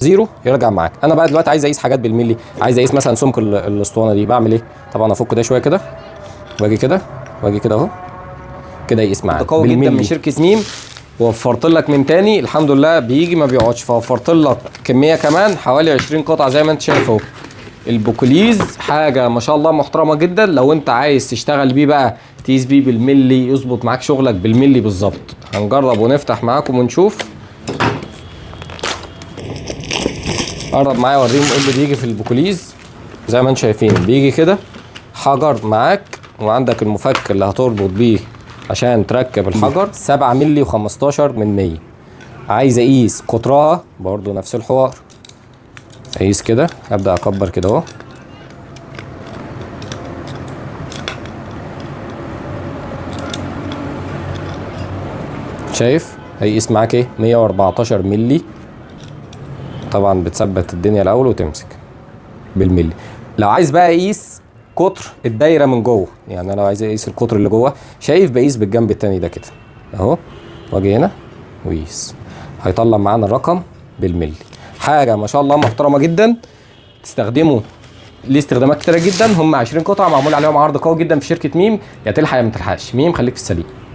0 يرجع معاك. انا بقى دلوقتي عايز اقيس حاجات بالملي، عايز اقيس مثلا سمك الاسطوانه دي، بعمل ايه؟ طبعا افك ده شويه كده واجي كده واجي كده اهو كده يقيس معاك قوي جدا من شركه ميم. ووفرت لك من تاني الحمد لله بيجي ما بيقعدش، فوفرت لك كميه كمان حوالي 20 قطعه زي ما انت شايف اهو. البوكليز حاجه ما شاء الله محترمه جدا، لو انت عايز تشتغل بيه بقى تقيس بيه بالملي يظبط معاك شغلك بالملي بالظبط. هنجرب ونفتح معاكم ونشوف. قرب معايا اوريهم ايه اللي بيجي في البوكليز. زي ما انتم شايفين بيجي كده حجر معاك، وعندك المفك اللي هتربط بيه عشان تركب الحجر 7 مللي و15 من 100. عايز اقيس قطرها برضو نفس الحوار، اقيس كده ابدا اكبر كده اهو. شايف هيقيس معاك ايه 114 مللي. طبعا بتثبت الدنيا الاول وتمسك بالملي. لو عايز بقى اقيس قطر الدايره من جوه، يعني انا لو عايز اقيس القطر اللي جوه، شايف بقيس بالجنب التاني ده كده اهو، واجي هنا ويقيس هيطلع معانا الرقم بالملي. حاجه ما شاء الله محترمه جدا، تستخدمه ليه استخدامات كتيره جدا. هم 20 قطعه معمول عليهم عرض قوي جدا في شركه ميم، يا تلحق يا ما تلحقش. ميم خليك في السليم.